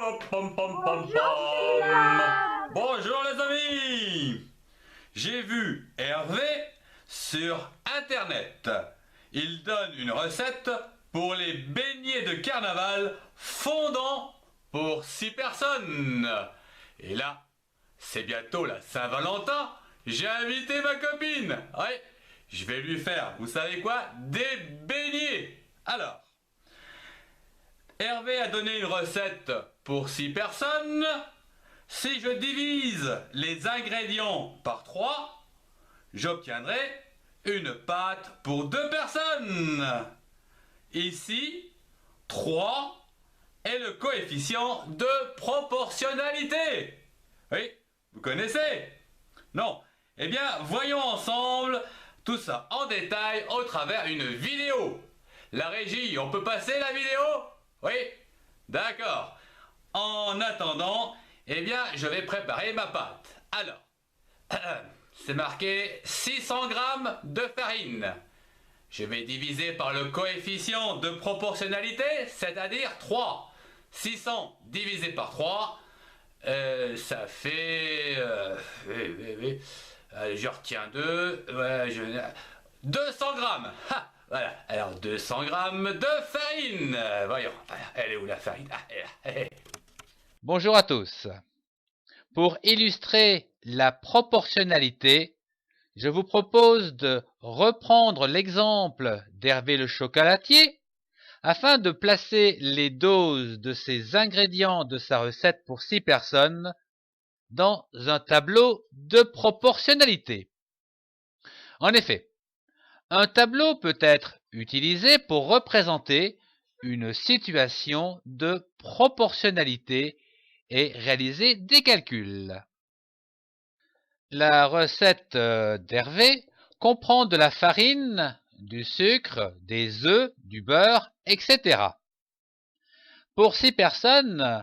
Pom, pom, pom, Bonjour pom. Syllab. Bonjour les amis. J'ai vu Hervé sur internet. Il donne une recette pour les beignets de carnaval fondants pour 6 personnes. Et là, c'est bientôt la Saint-Valentin. J'ai invité ma copine. Ouais, je vais lui faire, vous savez quoi, des beignets. Alors, Hervé a donné une recette pour 6 personnes. Si je divise les ingrédients par 3, j'obtiendrai une pâte pour 2 personnes. Ici, 3 est le coefficient de proportionnalité. Oui, vous connaissez? Non. Eh bien, voyons ensemble tout ça en détail au travers d'une vidéo. La régie, on peut passer la vidéo? Oui? D'accord. En attendant, eh bien, je vais préparer ma pâte. Alors, c'est marqué 600 grammes de farine. Je vais diviser par le coefficient de proportionnalité, c'est-à-dire 3. 600 divisé par 3, ça fait... je retiens 2. 200 grammes. Ha, voilà, alors 200 grammes de farine. Voyons, elle est où la farine? Elle est là. Bonjour à tous. Pour illustrer la proportionnalité, je vous propose de reprendre l'exemple d'Hervé le chocolatier afin de placer les doses de ces ingrédients de sa recette pour 6 personnes dans un tableau de proportionnalité. En effet, un tableau peut être utilisé pour représenter une situation de proportionnalité et réaliser des calculs. La recette d'Hervé comprend de la farine, du sucre, des œufs, du beurre, etc. Pour 6 personnes,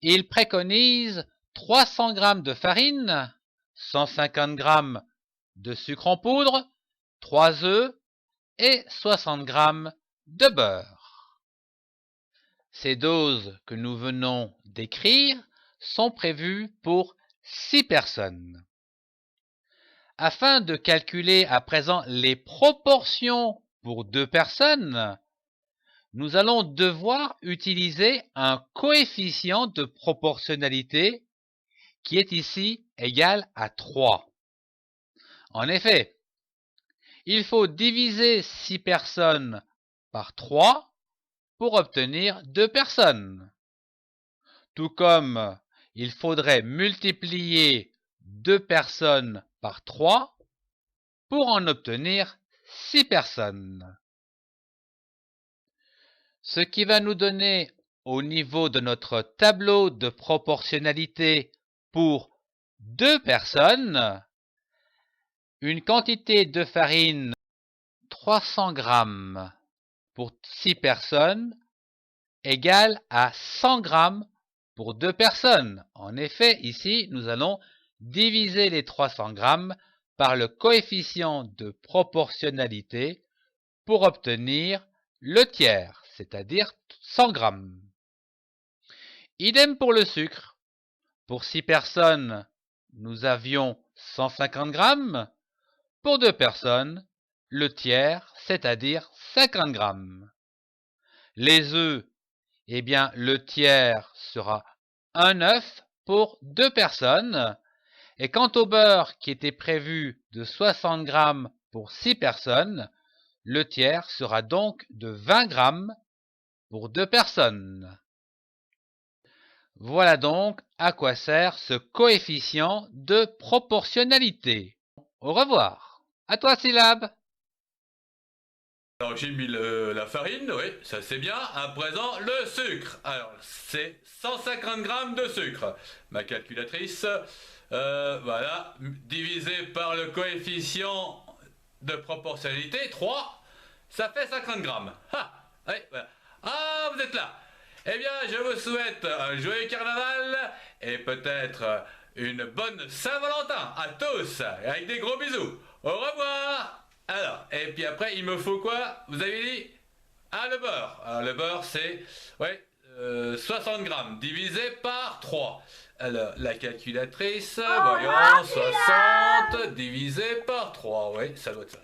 il préconise 300 g de farine, 150 g de sucre en poudre, 3 œufs et 60 g de beurre. Ces doses que nous venons d'écrire sont prévues pour 6 personnes. Afin de calculer à présent les proportions pour 2 personnes, nous allons devoir utiliser un coefficient de proportionnalité qui est ici égal à 3. En effet, il faut diviser 6 personnes par 3 pour obtenir 2 personnes. Tout comme il faudrait multiplier 2 personnes par 3 pour en obtenir 6 personnes. Ce qui va nous donner au niveau de notre tableau de proportionnalité pour 2 personnes une quantité de farine 300 g pour 6 personnes égale à 100 g pour 2 personnes. En effet, ici, nous allons diviser les 300 g par le coefficient de proportionnalité pour obtenir le tiers, c'est-à-dire 100 g. Idem pour le sucre. Pour 6 personnes, nous avions 150 g. Pour 2 personnes, le tiers, c'est-à-dire 50 g. Les œufs, eh bien, le tiers sera un œuf pour 2 personnes. Et quant au beurre qui était prévu de 60 g pour 6 personnes, le tiers sera donc de 20 g pour 2 personnes. Voilà donc à quoi sert ce coefficient de proportionnalité. Au revoir. À toi, Syllab. Alors j'ai mis la farine, oui, ça c'est bien. À présent, le sucre. Alors c'est 150 grammes de sucre. Ma calculatrice, voilà, divisé par le coefficient de proportionnalité, 3, ça fait 50 grammes. Ah, oui, voilà. Ah, vous êtes là. Eh bien, je vous souhaite un joyeux carnaval et peut-être une bonne Saint-Valentin à tous, avec des gros bisous. Au revoir. Alors, et puis après, il me faut quoi? Vous avez dit? Ah, le beurre. Alors, le beurre, c'est... Ouais, 60 grammes divisé par 3. Alors, la calculatrice, voyons, 60 divisé par 3. Oui, ça doit être ça.